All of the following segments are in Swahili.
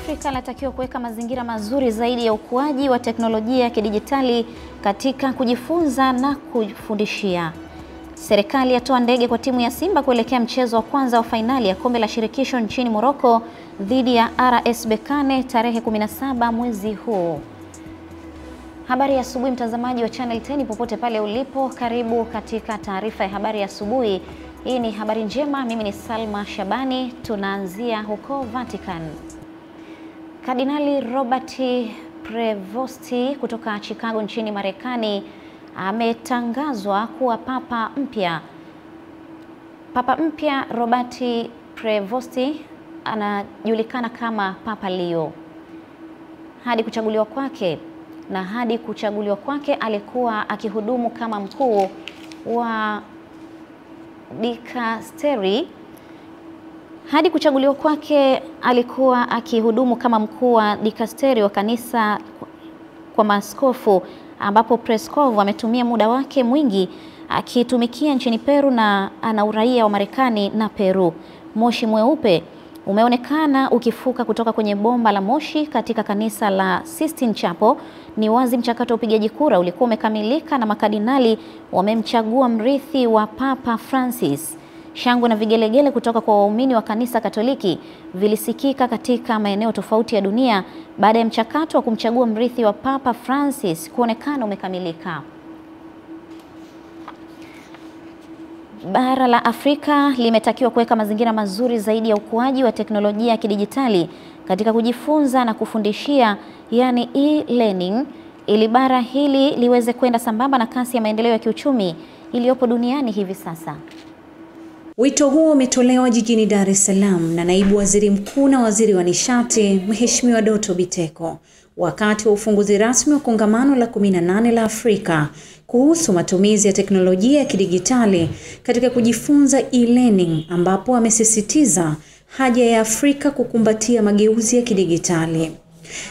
Afrika linatakiwa kuweka mazingira mazuri zaidi ya ukuaji wa teknolojia ya kidijitali katika kujifunza na kufundishia. Serikali yatoa ndege kwa timu ya Simba kuelekea mchezo wa kwanza wa fainali ya kombe la shirikisho nchini Morocco dhidi ya RS Berkane tarehe 17 mwezi huu. Habari ya asubuhi mtazamaji wa Channel 10 popote pale ulipo, karibu katika taarifa ya habari ya asubuhi. Hii ni habari njema, mimi ni Salma Shabani. Tunaanzia huko Vatican. Kardinali Robert Prevost kutoka Chicago nchini Marekani ametangazwa kuwa papa mpya. Papa mpya Robert Prevost anajulikana kama Papa Leo. Hadi kuchaguliwa kwake alikuwa akihudumu kama mkuu wa dikasteri. Hadi kuchaguliwa kwake alikuwa akihudumu kama mkuu wa dikasteri wa kanisa kwa maaskofu, ambapo Peskov ametumia muda wake mwingi akitumikia nchini Peru na ana uraia wa Marekani na Peru. Moshi mweupe umeonekana ukifuka kutoka kwenye bomba la moshi katika kanisa la Sistine Chapel. Ni wazi mchakato wa upigaji kura ulikuwa umekamilika na makardinali wamemchagua mrithi wa Papa Francis. Shangwe na vigelegele kutoka kwa waumini wa kanisa Katoliki vilisikika katika maeneo tofauti ya dunia baada ya mchakato wa kumchagua mrithi wa Papa Francis kuonekana umekamilika. Bara la Afrika limetakiwa kuweka mazingira mazuri zaidi ya ukuaji wa teknolojia ya kidijitali katika kujifunza na kufundishia, yani e-learning, ili bara hili liweze kwenda sambamba na kasi ya maendeleo ya kiuchumi iliyopo duniani hivi sasa. Wito huo umetolewa jijini Dar es Salaam na naibu waziri mkuu na waziri wa nishati Mheshimiwa Doto Biteko wakati wa ufunguzi rasmi wa kongamano la 18 la Afrika kuhusu matumizi ya teknolojia ya kidijitali katika kujifunza e-learning, ambapo amesisitiza haja ya Afrika kukumbatia mageuzi ya kidijitali.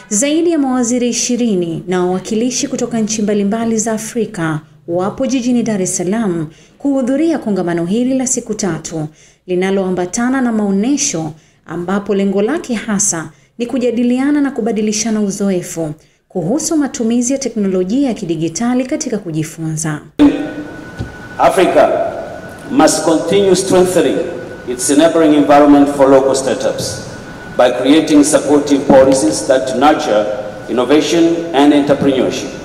Zaidi ya mawaziri 20 na wawakilishi kutoka nchi mbalimbali za Afrika wapo jijini Dar es Salaam kuhudhuria kongamano hili la siku 3 linaloambatana na maonesho, ambapo lengo lake hasa ni kujadiliana na kubadilishana uzoefu kuhusu matumizi ya teknolojia ya kidijitali katika kujifunza. Africa must continue strengthening its enabling environment for local startups by creating supportive policies that nurture innovation and entrepreneurship.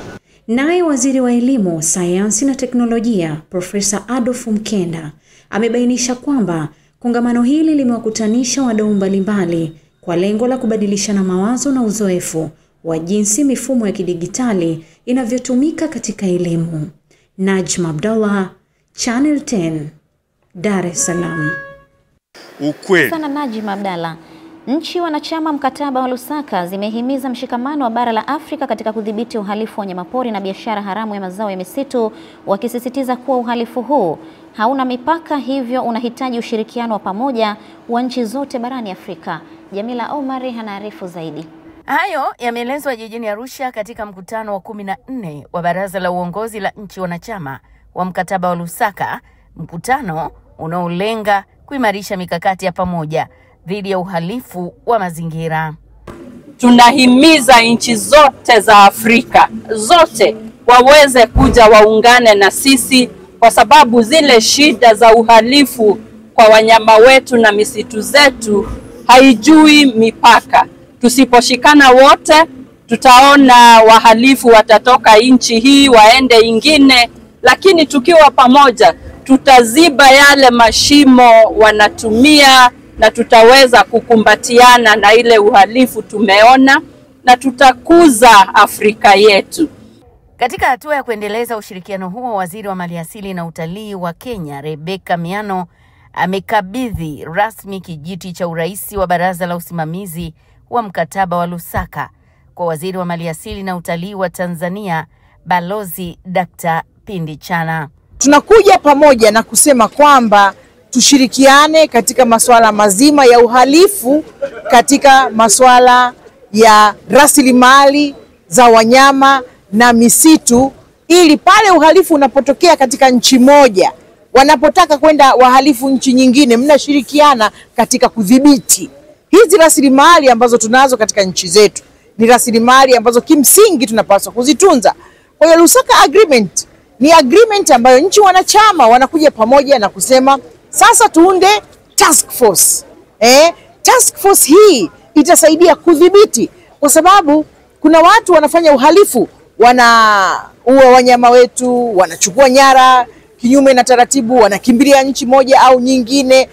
Naye waziri wa elimu, sayansi na teknolojia Profesa Adolf Mkenda amebainisha kwamba kongamano hili limewakutanisha wadau mbalimbali kwa lengo la kubadilishana mawazo na uzoefu wa jinsi mifumo ya kidijitali inavyotumika katika elimu. Najma Abdallah, Channel 10, Dar es Salaam. Ukweli sana Najma Abdallah. Nchi wanachama mkataba wa Lusaka zimehimiza mshikamano wa bara la Afrika katika kudhibiti uhalifu wa wanyamapori na biashara haramu ya mazao ya misitu, wakisisitiza kuwa uhalifu huu hauna mipaka, hivyo unahitaji ushirikiano wa pamoja wa nchi zote barani Afrika. Jamila Omari anaarifu zaidi. Hayo yameelezwa jijini Arusha katika mkutano wa 14 wa baraza la uongozi la nchi wanachama wa mkataba wa Lusaka, mkutano unaolenga kuimarisha mikakati ya pamoja dhidi ya uhalifu wa mazingira. Tunahimiza nchi zote za Afrika zote waweze kuja waungane na sisi, kwa sababu zile shida za uhalifu kwa wanyama wetu na misitu zetu haijui mipaka. Tusiposhikana wote, tutaona wahalifu watatoka nchi hii waende ingine, lakini tukiwa pamoja tutaziba yale mashimo wanatumia na tutaweza kukumbatiana na ile uhalifu tumeona na tutakuza Afrika yetu. Katika hatua ya kuendeleza ushirikiano huo, waziri wa maliasili na utalii wa Kenya Rebecca Miano amekabidhi rasmi kijiti cha uraisi wa baraza la usimamizi wa mkataba wa Lusaka kwa waziri wa maliasili na utalii wa Tanzania Balozi Dr. Pindi Chana. Tunakuja pamoja na kusema kwamba tushirikiane katika masuala mazima ya uhalifu, katika masuala ya rasilimali za wanyama na misitu, ili pale uhalifu unapotokea katika nchi moja, wanapotaka kwenda wahalifu nchi nyingine, mnashirikiana katika kudhibiti hizi rasilimali ambazo tunazo katika nchi zetu ni rasilimali ambazo kimsingi tunapaswa kuzitunza. Kwa hiyo Lusaka Agreement ni agreement ambayo nchi wanachama wanakuja pamoja na kusema sasa tuunde task force. Task force hii itasaidia kudhibiti, kwa sababu kuna watu wanafanya uhalifu, wanaua wanyama wetu, wanachukua nyara kinyume na taratibu, wanakimbilia nchi moja au nyingine.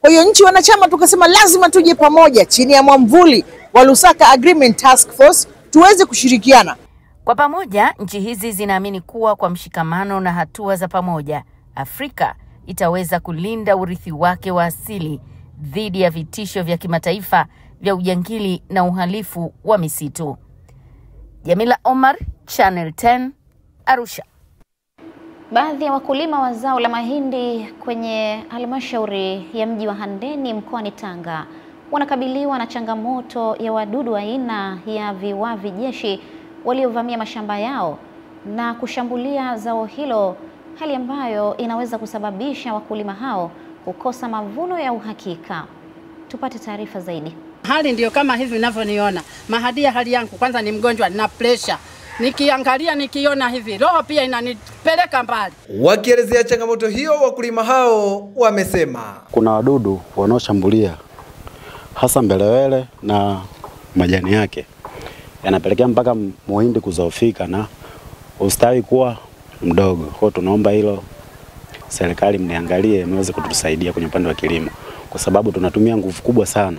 Kwa hiyo nchi wanachama tukasema lazima tuje pamoja chini ya mwamvuli wa Lusaka Agreement Task Force tuweze kushirikiana. Kwa pamoja, nchi hizi zinaamini kuwa kwa mshikamano na hatua za pamoja, Afrika itaweza kulinda urithi wake wa asili dhidi ya vitisho vya kimataifa vya ujangili na uhalifu wa misitu. Jamila Omar, Channel 10, Arusha. Baadhi ya wakulima wa zao la mahindi kwenye halmashauri ya mji wa Handeni mkoani Tanga wanakabiliwa na changamoto ya wadudu aina ya viwavi jeshi waliovamia mashamba yao na kushambulia zao hilo, hali ambayo inaweza kusababisha wakulima hao kukosa mavuno ya uhakika. Tupate taarifa zaidi. Hali ndio kama hivi ninavyoniona. Mahadia hali yangu kwanza ni mgonjwa na pressure. Nikiangalia nikiona hivi roho pia inanipeleka mbali. Wakielezea changamoto hiyo, wakulima hao wamesema kuna wadudu wanaoshambulia hasa mbelewele na majani yake, yanapelekea mpaka muhindi kuzoofika na ustawi kuwa mdogo. Kwa tunaomba hilo serikali mniangalie, mweze kutusaidia kwenye upande wa kilimo, kwa sababu tunatumia nguvu kubwa sana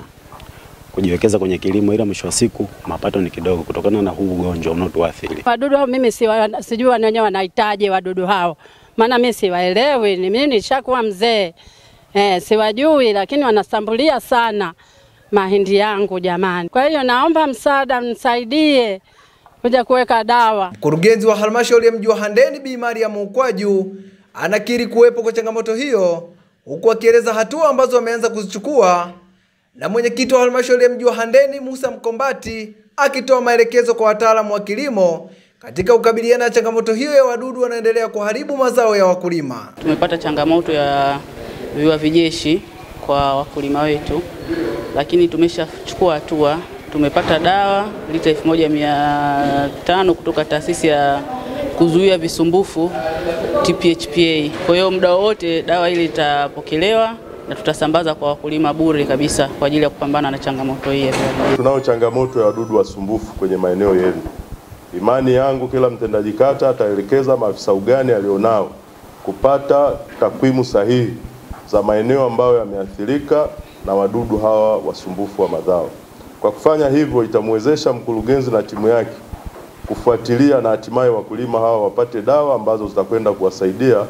kujiwekeza kwenye kilimo, ila mwisho wa siku mapato ni kidogo kutokana na huu ugonjwa unaotuathiri. Wadudu hao mimi sijui wenyewe wanahitaji wadudu hao. Maana mimi siwaelewi, mimi nishakuwa mzee. Siwajui, lakini wanasambulia sana mahindi yangu jamani. Kwa hiyo naomba msaada, msaidie kuja kuweka dawa. Mkurugenzi wa halmashauri ya mji wa Handeni Bi Mariam Ukwaju anakiri kuwepo kwa changamoto hiyo, huku akieleza hatua ambazo wameanza kuzichukua, na mwenyekiti wa halmashauri ya mji wa Handeni Musa Mkombati akitoa maelekezo kwa wataalamu wa kilimo katika kukabiliana na changamoto hiyo ya wadudu wanaendelea kuharibu mazao ya wakulima. Tumepata changamoto ya viwavi jeshi kwa wakulima wetu, lakini tumeshachukua hatua. Tumepata dawa lita 1500 kutoka taasisi ya kuzuia visumbufu TPHPA. Kwa hiyo muda wote dawa ile itapokelewa na tutasambaza kwa wakulima bure kabisa kwa ajili ya kupambana na changamoto hii. Tunao changamoto ya wadudu wasumbufu kwenye maeneo yenu. Imani yangu kila mtendaji kata ataelekeza maafisa ugani alionao kupata takwimu sahihi za maeneo ambayo yameathirika na wadudu hawa wasumbufu wa mazao. Kwa kufanya hivyo itamwezesha mkurugenzi na timu yake kufuatilia na hatimaye wakulima hawa wapate dawa ambazo zitakwenda kuwasaidia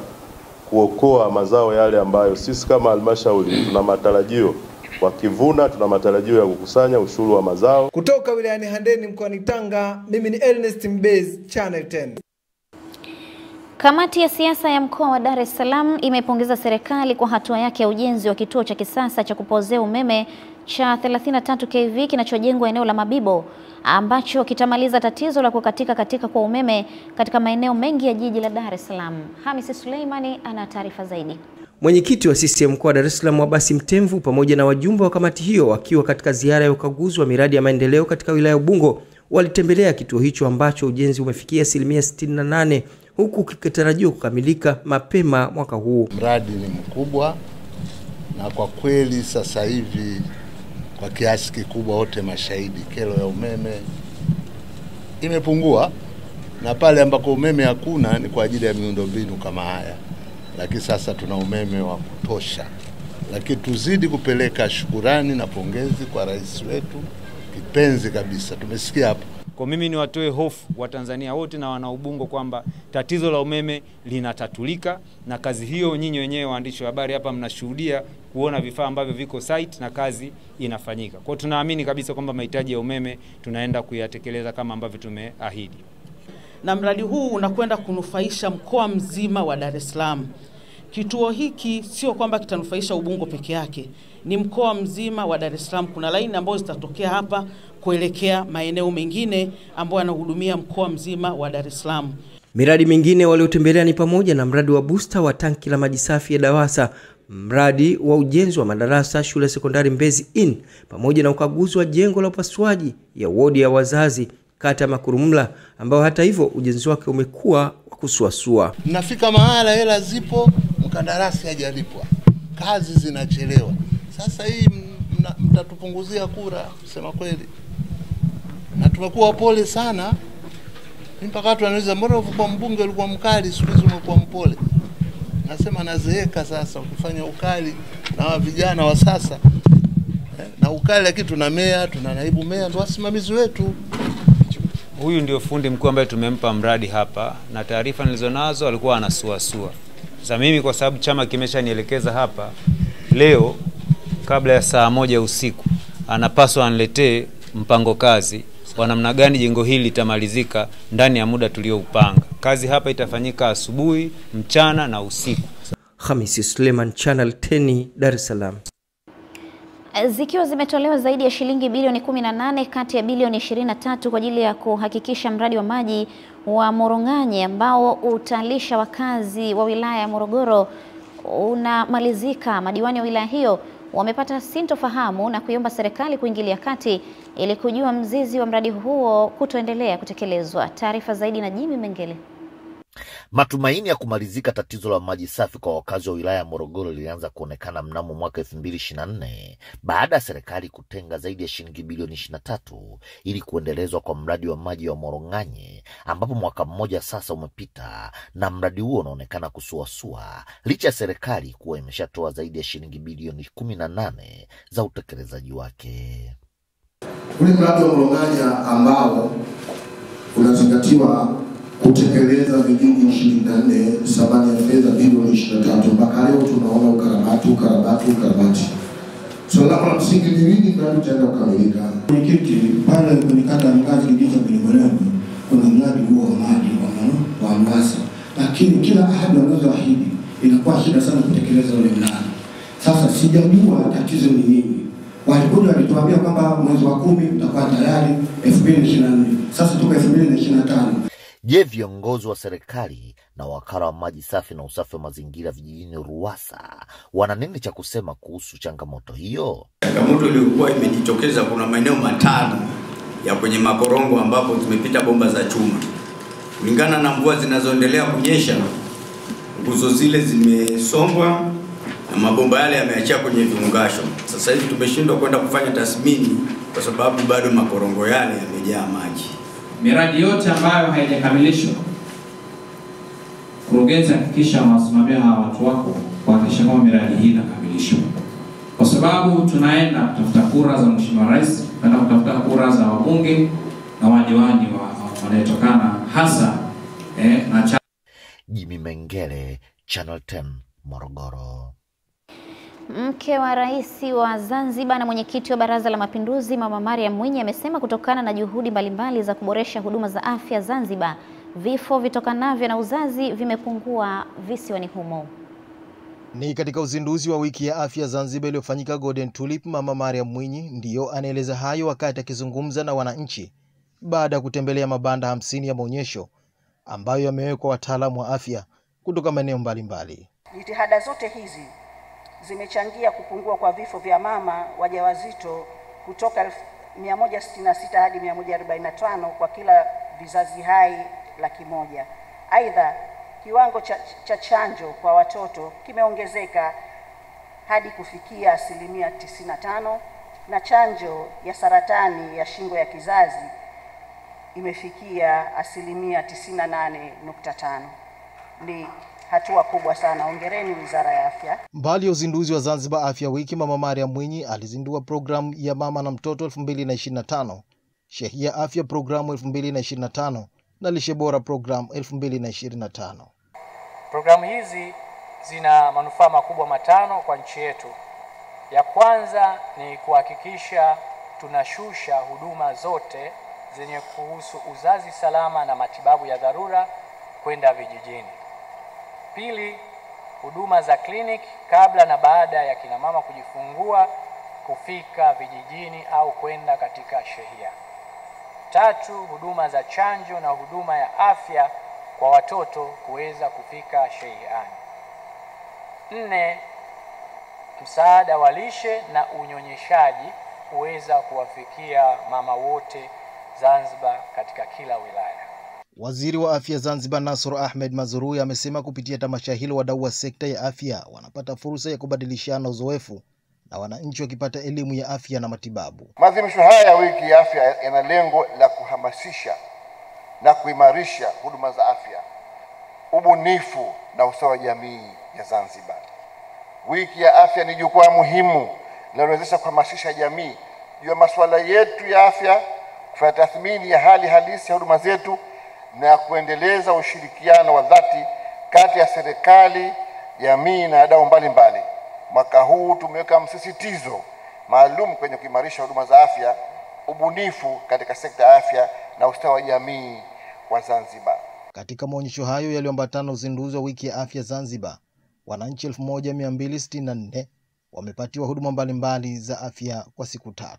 kuokoa mazao yale ambayo sisi kama halmashauri tuna matarajio wakivuna, tuna matarajio ya kukusanya ushuru wa mazao. Kutoka wilayani Handeni mkoani Tanga, mimi ni Ernest Mbezi, Channel 10. Kamati ya siasa ya mkoa wa Dar es Salaam imepongeza serikali kwa hatua yake ya ujenzi wa kituo cha kisasa cha kupozea umeme cha 33 kV kinachojengwa eneo la Mabibo, ambacho kitamaliza tatizo la kukatika kwa umeme katika maeneo mengi ya jiji la Dar es Salaam. Hamisi Suleimani ana taarifa zaidi. Mwenyekiti wa CCM mkoa wa Dar es Salaam Abasi Mtemvu pamoja na wajumbe wa kamati hiyo wakiwa katika ziara ya ukaguzi wa miradi ya maendeleo katika wilaya ya Ubungo walitembelea kituo hicho ambacho ujenzi umefikia 68%, huku kikitarajiwa kukamilika mapema mwaka huu. Mradi ni mkubwa na kwa kweli sasa hivi kwa kiasi kikubwa wote mashahidi, kero ya umeme imepungua, na pale ambako umeme hakuna ni kwa ajili ya miundombinu kama haya, lakini sasa tuna umeme wa kutosha. Lakini tuzidi kupeleka shukurani na pongezi kwa rais wetu kipenzi kabisa. Tumesikia hapo. Kwa mimi ni watoe hofu wa Tanzania wote na wana Ubungo kwamba tatizo la umeme linatatulika, na kazi hiyo nyinyi wenyewe waandishi wa habari hapa mnashuhudia kuona vifaa ambavyo viko site na kazi inafanyika. Kwa tunaamini kabisa kwamba mahitaji ya umeme tunaenda kuyatekeleza kama ambavyo tumeahidi. Na mradi huu unakwenda kunufaisha mkoa mzima wa Dar es Salaam. Kituo hiki sio kwamba kitanufaisha Ubungo peke yake, ni mkoa mzima wa Dar es Salaam. Kuna laini ambazo zitatokea hapa kuelekea maeneo mengine ambayo yanahudumia mkoa mzima wa Dar es Salaam. Miradi mingine waliotembelea ni pamoja na mradi wa booster wa tanki la maji safi ya DAWASA, mradi wa ujenzi wa madarasa shule sekondari Mbezi Inn, pamoja na ukaguzi wa jengo la upasuaji ya wodi ya wazazi kata Makurumla, ambao hata hivyo ujenzi wake umekuwa wa kusuasua. Nafika mahala hela zipo, mkandarasi hajalipwa, kazi zinachelewa. Sasa hii mtatupunguzia kura, kusema kweli. Na tumekuwa pole sana. Mpaka watu wanauliza mbona kwa mbunge ulikuwa mkali, siku hizi umekuwa mpole. Nasema nazeeka sasa ukifanya ukali na vijana wa sasa. Na ukali, lakini tuna meya, tuna naibu meya, ndio wasimamizi wetu. Huyu ndio fundi mkuu ambaye tumempa mradi hapa, na taarifa nilizonazo alikuwa anasuasua. Sasa mimi kwa sababu chama kimeshanielekeza hapa leo kabla ya saa 1 usiku anapaswa aniletee mpango kazi wa namna gani jengo hili litamalizika ndani ya muda tulioupanga. Kazi hapa itafanyika asubuhi, mchana na usiku. Hamisi Suleiman, Channel 10, Dar es Salaam. Zikiwa zimetolewa zaidi ya shilingi bilioni 18 kati ya bilioni 23 kwa ajili ya kuhakikisha mradi wa maji wa Morong'anye ambao utalisha wakazi wa wilaya ya Morogoro unamalizika, madiwani wa wilaya hiyo wamepata sintofahamu na kuiomba serikali kuingilia kati ili kujua mzizi wa mradi huo kutoendelea kutekelezwa. Taarifa zaidi na Jimmy Mengele. Matumaini ya kumalizika tatizo la maji safi kwa wakazi wa wilaya ya Morogoro lilianza kuonekana mnamo mwaka 2024 baada ya serikali kutenga zaidi ya shilingi bilioni 23 ili kuendelezwa kwa mradi wa maji wa Morong'anye, ambapo mwaka mmoja sasa umepita na mradi huo unaonekana kusuasua licha ya serikali kuwa imeshatoa zaidi ya shilingi bilioni 18 za utekelezaji wake. Ule mradi wa Morong'anye ambao unazingatiwa kutekeleza vijiji 24, thamani ya fedha bilioni 23, mpaka leo tunaona ukarabati. Swala la msingi ni lini mradi utaenda kukamilika? Mwenyekiti, pale kwenye kata ya Mgazi kijiji cha Bilimorembe kuna mradi huo wa maji wa Mwasa, lakini kila ahadi wanazoahidi inakuwa shida sana kutekeleza ule mradi. Sasa sijajua tatizo ni nini. Walituambia kwamba mwezi wa 10 utakuwa tayari 2024. Sasa tuko 2025. Je, viongozi wa serikali na wakala wa maji safi na usafi wa mazingira vijijini RUWASA wana nini cha kusema kuhusu changamoto hiyo? Changamoto iliyokuwa imejitokeza, kuna maeneo 5 ya kwenye makorongo ambapo tumepita bomba za chuma. Kulingana na mvua zinazoendelea kunyesha, nguzo zile zimesombwa na mabomba yale yameachia kwenye viungasho. Sasa hivi tumeshindwa kwenda kufanya tathmini kwa sababu bado makorongo yale yamejaa maji. Miradi yote ambayo haijakamilishwa, kurugenzi hakikisha wasimamia hawa watu wako kuhakikisha kwamba miradi hii inakamilishwa. Kwa sababu tunaenda kutafuta kura za Mheshimiwa Rais, tunaenda kutafuta kura za wabunge na wadiwani wanayotokana hasa na Jimmy Mengele, Channel 10, Morogoro. Mke wa rais wa Zanzibar na mwenyekiti wa Baraza la Mapinduzi Mama Mariam Mwinyi amesema kutokana na juhudi mbalimbali za kuboresha huduma za afya Zanzibar, vifo vitokanavyo na uzazi vimepungua visiwani humo. Ni katika uzinduzi wa wiki ya afya Zanzibar iliyofanyika Golden Tulip, Mama Mariam Mwinyi ndiyo anaeleza hayo wakati akizungumza na wananchi baada ya kutembelea mabanda 50 ya maonyesho ambayo yamewekwa wataalamu wa afya kutoka maeneo mbalimbali. Jitihada zote hizi zimechangia kupungua kwa vifo vya mama wajawazito kutoka 166 hadi 145 kwa kila vizazi hai 100,000. Aidha, kiwango cha chanjo kwa watoto kimeongezeka hadi kufikia 95%, na chanjo ya saratani ya shingo ya kizazi imefikia 98.5%. Ni hatua kubwa sana. Hongereni Wizara ya Afya. Mbali ya uzinduzi wa Zanzibar Afya Wiki, Mama Mariam Mwinyi alizindua programu ya Mama na Mtoto 2025, Shehia Afya programu 2025 na Lishe Bora programu 2025. Programu hizi zina manufaa makubwa 5 kwa nchi yetu. Ya kwanza ni kuhakikisha tunashusha huduma zote zenye kuhusu uzazi salama na matibabu ya dharura kwenda vijijini. Pili, huduma za kliniki kabla na baada ya kina mama kujifungua kufika vijijini au kwenda katika shehia. 3, huduma za chanjo na huduma ya afya kwa watoto kuweza kufika shay'an. 4, msaada wa lishe na unyonyeshaji kuweza kuwafikia mama wote Zanzibar katika kila wilaya. Waziri wa Afya Zanzibar Nasr Ahmed Mazrui amesema kupitia tamasha hilo wadau wa sekta ya afya wanapata fursa ya kubadilishana uzoefu na wananchi wakipata elimu ya afya na matibabu. Maadhimisho haya ya wiki ya afya yana lengo la kuhamasisha na kuimarisha huduma za afya, ubunifu na usawa wa jamii ya Zanzibar. Wiki ya afya ni jukwaa muhimu linalowezesha kuhamasisha jamii juu ya masuala yetu ya afya, kufanya tathmini ya hali halisi ya huduma zetu na kuendeleza ushirikiano wa dhati kati ya serikali, jamii na wadau mbalimbali. Mwaka huu tumeweka msisitizo maalum kwenye kuimarisha huduma za afya, ubunifu katika sekta ya afya na ustawi wa jamii wa Zanzibar. Katika maonyesho hayo yaliyoambatana uzinduzi wa wiki ya afya Zanzibar, wananchi 1264 wamepatiwa huduma mbalimbali za afya kwa siku 3.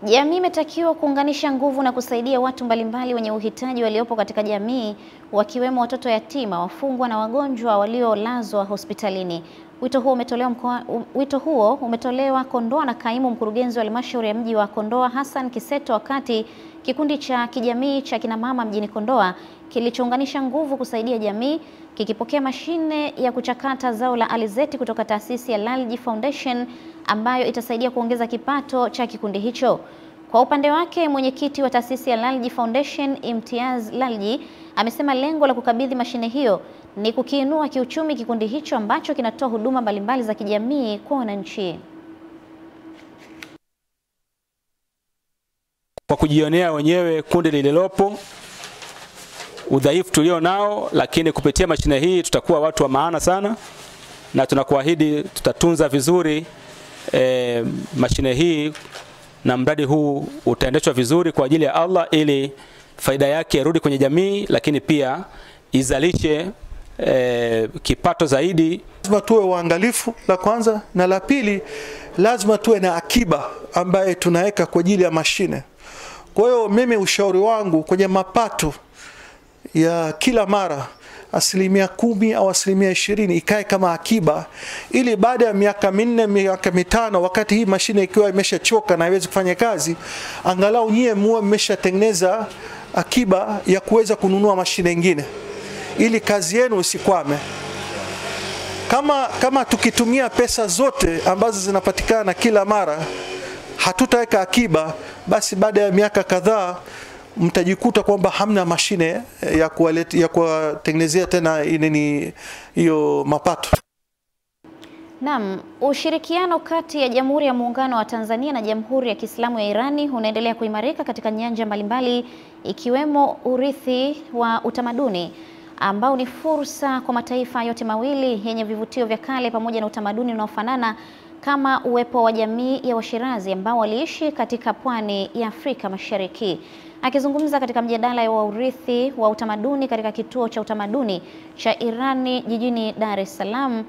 Jamii imetakiwa kuunganisha nguvu na kusaidia watu mbalimbali wenye uhitaji waliopo katika jamii, wakiwemo watoto yatima, wafungwa na wagonjwa waliolazwa hospitalini. Wito huo umetolewa Kondoa na kaimu mkurugenzi wa halmashauri ya mji wa Kondoa Hassan Kiseto, wakati kikundi cha kijamii cha kina mama mjini Kondoa kilichounganisha nguvu kusaidia jamii kikipokea mashine ya kuchakata zao la alizeti kutoka taasisi ya Lalji Foundation ambayo itasaidia kuongeza kipato cha kikundi hicho. Kwa upande wake, mwenyekiti wa taasisi ya Lalji Foundation Imtiaz Lalji amesema lengo la kukabidhi mashine hiyo ni kukiinua kiuchumi kikundi hicho ambacho kinatoa huduma mbalimbali za kijamii kwa wananchi. Kwa kujionea wenyewe kundi lililopo, udhaifu tulio nao, lakini kupitia mashine hii tutakuwa watu wa maana sana, na tunakuahidi tutatunza vizuri mashine hii na mradi huu utaendeshwa vizuri kwa ajili ya Allah, ili faida yake irudi kwenye jamii, lakini pia izalishe kipato zaidi. Lazima tuwe waangalifu, la kwanza, na la pili lazima tuwe na akiba ambaye tunaweka kwa ajili ya mashine. Kwa hiyo mimi ushauri wangu kwenye mapato ya kila mara 10% au 20% ikae kama akiba, ili baada ya miaka 4 miaka 5 wakati hii mashine ikiwa imeshachoka na haiwezi kufanya kazi, angalau nyie muwe mmeshatengeneza akiba ya kuweza kununua mashine nyingine ili kazi yenu isikwame. Kama tukitumia pesa zote ambazo zinapatikana kila mara hatutaweka akiba, basi baada ya miaka kadhaa mtajikuta kwamba hamna mashine ya kuwatengenezea tena hiyo mapato. Naam, ushirikiano kati ya Jamhuri ya Muungano wa Tanzania na Jamhuri ya Kiislamu ya Irani unaendelea kuimarika katika nyanja mbalimbali, ikiwemo urithi wa utamaduni ambao ni fursa kwa mataifa yote mawili yenye vivutio vya kale pamoja na utamaduni unaofanana, kama uwepo wa jamii ya Washirazi ambao waliishi katika pwani ya Afrika Mashariki. Akizungumza katika mjadala wa urithi wa utamaduni katika kituo cha utamaduni cha Irani jijini Dar es Salaam,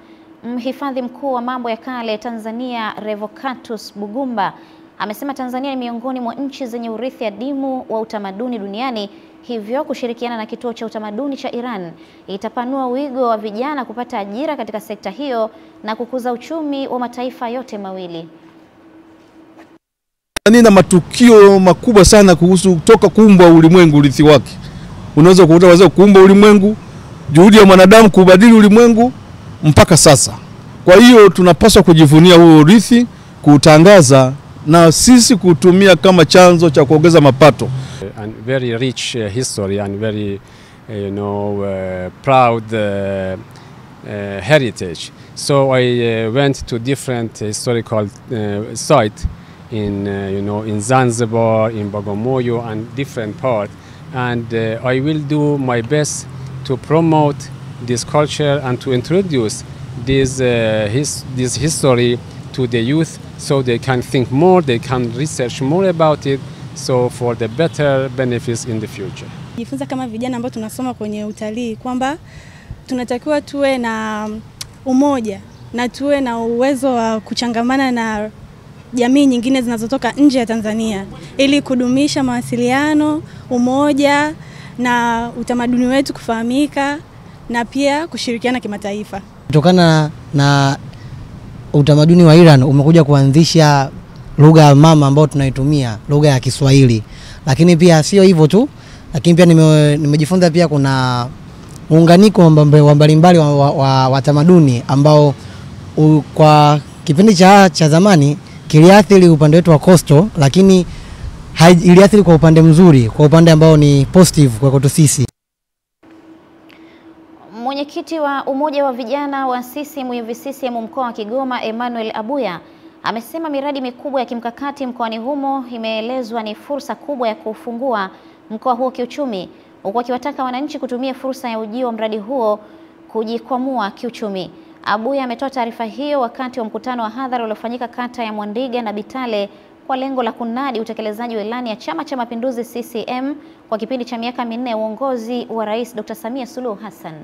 mhifadhi mkuu wa mambo ya kale Tanzania Revocatus Bugumba amesema Tanzania ni miongoni mwa nchi zenye urithi adimu wa utamaduni duniani, hivyo kushirikiana na kituo cha utamaduni cha Iran itapanua wigo wa vijana kupata ajira katika sekta hiyo na kukuza uchumi wa mataifa yote mawili. Na matukio makubwa sana kuhusu toka kuumbwa ulimwengu, urithi wake. Unaweza kukuta wazee kuumbwa ulimwengu, juhudi ya mwanadamu kubadili ulimwengu mpaka sasa. Kwa hiyo tunapaswa kujivunia huo urithi, kuutangaza na sisi kutumia kama chanzo cha kuongeza mapato. And very rich history and very proud heritage. So I went to different historical sites in in Zanzibar, in Bagamoyo and different parts, and I will do my best to promote this culture and to introduce this history to the youth, so they can think more, they can research more about it, so for the better benefits in the future. Jifunza kama vijana ambao tunasoma kwenye utalii kwamba tunatakiwa tuwe na umoja na tuwe na uwezo wa kuchangamana na jamii nyingine zinazotoka nje ya Tanzania ili kudumisha mawasiliano, umoja na utamaduni wetu kufahamika na pia kushirikiana kimataifa. Kutokana na utamaduni wa Iran umekuja kuanzisha lugha ya mama ambayo tunaitumia, lugha ya Kiswahili. Lakini pia sio hivyo tu, lakini pia nimejifunza pia kuna muunganiko wa mbalimbali wa tamaduni ambao kwa kipindi cha zamani kiliathiri upande wetu wa coastal, lakini iliathiri kwa upande mzuri, kwa upande ambao ni positive kwa kwetu sisi. Mwenyekiti wa Umoja wa Vijana wa CCM mkoa wa Kigoma, Emmanuel Abuya, amesema miradi mikubwa ya kimkakati mkoani humo imeelezwa ni fursa kubwa ya kufungua mkoa huo kiuchumi, huku akiwataka wananchi kutumia fursa ya ujio wa mradi huo kujikwamua kiuchumi. Abuya ametoa taarifa hiyo wakati wa mkutano wa hadhara uliofanyika kata ya Mwandiga na Bitale kwa lengo la kunadi utekelezaji wa ilani ya Chama cha Mapinduzi CCM kwa kipindi cha miaka 4 ya uongozi wa Rais Dr. Samia Suluhu Hassan.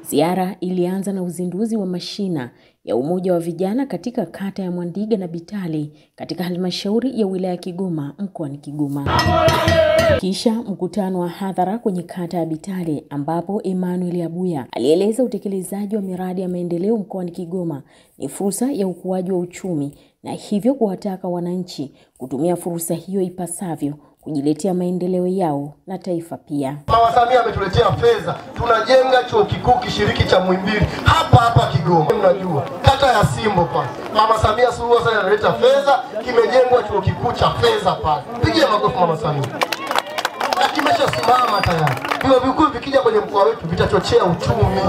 Ziara ilianza na uzinduzi wa mashina ya Umoja wa Vijana katika kata ya Mwandiga na Bitale katika halmashauri ya wilaya Kigoma mkoani Kigoma. Kisha mkutano wa hadhara kwenye kata ya Bitale ambapo Emmanuel Abuya alieleza utekelezaji wa miradi ya maendeleo mkoani Kigoma ni fursa ya ukuaji wa uchumi na hivyo kuwataka wananchi kutumia fursa hiyo ipasavyo kujiletea maendeleo yao na taifa pia. Mama Samia ametuletea fedha, tunajenga chuo kikuu kishiriki cha Muhimbili hapa Kigoma. Mnajua kata ya Simbo pale, Mama Samia Suluhu Hassan analeta fedha, kimejengwa chuo kikuu cha fedha pale. Pigia makofi Mama Samia. Na kimeshasimama tayari. Vyuo vikuu vikija kwenye mkoa wetu vitachochea uchumi.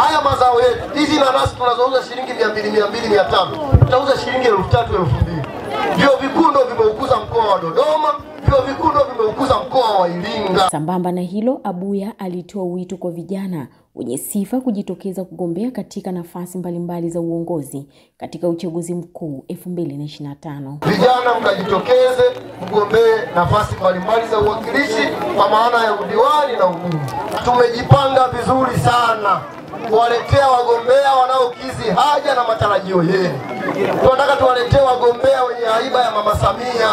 Haya mazao yetu, hizi nanasi tunazouza shilingi 200, 500, tutauza shilingi 3000, 2000. Vyuo vikuu ndio vimeukuza mkoa wa Dodoma. Vyuo vikuu ndio vimeukuza mkoa wa Iringa. Sambamba na hilo, Abuya alitoa wito kwa vijana wenye sifa kujitokeza kugombea katika nafasi mbalimbali za uongozi katika uchaguzi mkuu 2025. Vijana mkajitokeze kugombea nafasi mbalimbali za uwakilishi kwa maana ya udiwani na ubunge. Tumejipanga vizuri sana kuwaletea wagombea wanaokidhi haja na matarajio yenu. Tunataka tuwaletee wagombea wenye haiba ya Mama Samia,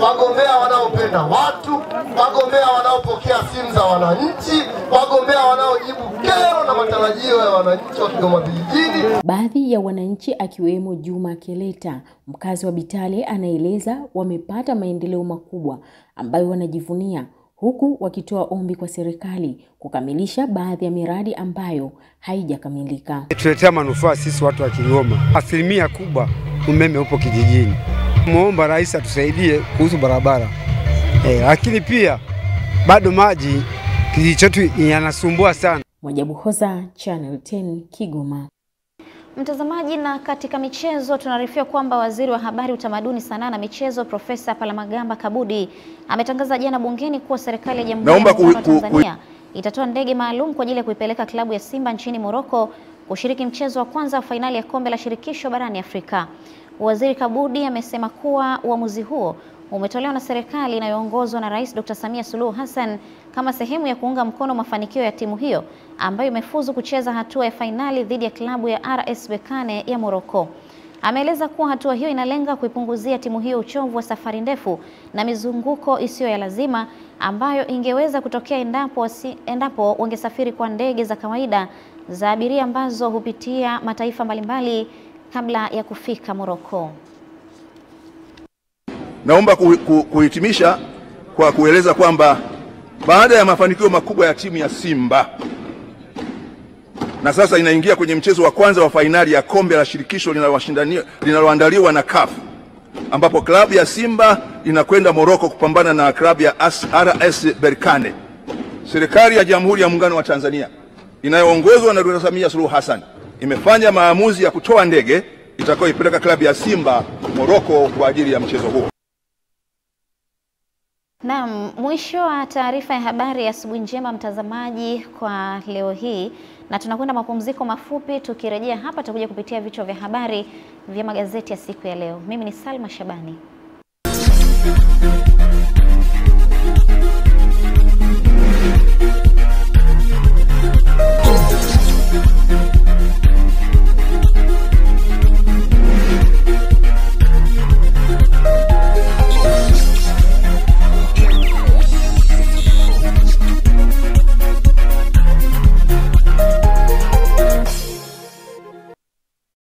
wagombea wanaopenda watu, wagombea wanaopokea simu za wananchi, wagombea wanaojibu kero na matarajio ya wananchi wa Kigoma vijijini. Baadhi ya wananchi akiwemo Juma Keleta, mkazi wa Bitale, anaeleza wamepata maendeleo makubwa ambayo wanajivunia, huku wakitoa ombi kwa serikali kukamilisha baadhi ya miradi ambayo haijakamilika. Tuletea manufaa sisi watu wa Kigoma. Asilimia kubwa umeme upo kijijini. Muomba rais atusaidie kuhusu barabara. Lakini pia bado maji kijiji chetu yanasumbua sana. Mwajabu Hoza, Channel 10, Kigoma. Mtazamaji, na katika michezo tunaarifiwa kwamba Waziri wa Habari, Utamaduni, Sanaa na Michezo Profesa Palamagamba Kabudi ametangaza jana bungeni kuwa serikali ya Jamhuri ya Muungano wa Tanzania itatoa ndege maalum kwa ajili ya kuipeleka klabu ya Simba nchini Morocco kushiriki mchezo wa kwanza wa fainali ya Kombe la Shirikisho barani Afrika. Waziri Kabudi amesema kuwa uamuzi huo umetolewa na serikali inayoongozwa na Rais Dr. Samia Suluhu Hassan kama sehemu ya kuunga mkono mafanikio ya timu hiyo ambayo imefuzu kucheza hatua ya fainali dhidi ya klabu ya RS Berkane ya Morocco. Ameeleza kuwa hatua hiyo inalenga kuipunguzia timu hiyo uchovu wa safari ndefu na mizunguko isiyo ya lazima ambayo ingeweza kutokea endapo wangesafiri kwa ndege za kawaida za abiria ambazo hupitia mataifa mbalimbali kabla ya kufika Morocco. Naomba kuhitimisha kwa kueleza kwamba baada ya mafanikio makubwa ya timu ya Simba na sasa inaingia kwenye mchezo wa kwanza wa fainali ya Kombe la Shirikisho linaloandaliwa na CAF, ambapo klabu ya Simba inakwenda Morocco kupambana na klabu ya RS Berkane. Serikali ya Jamhuri ya Muungano wa Tanzania inayoongozwa na Dr. Samia Suluhu Hassan imefanya maamuzi ya kutoa ndege itakayoipeleka klabu ya Simba Morocco kwa ajili ya mchezo huo. Naam, mwisho wa taarifa ya habari ya asubuhi njema mtazamaji kwa leo hii, na tunakwenda mapumziko mafupi. Tukirejea hapa tutakuja kupitia vichwa vya habari vya magazeti ya siku ya leo. Mimi ni Salma Shabani.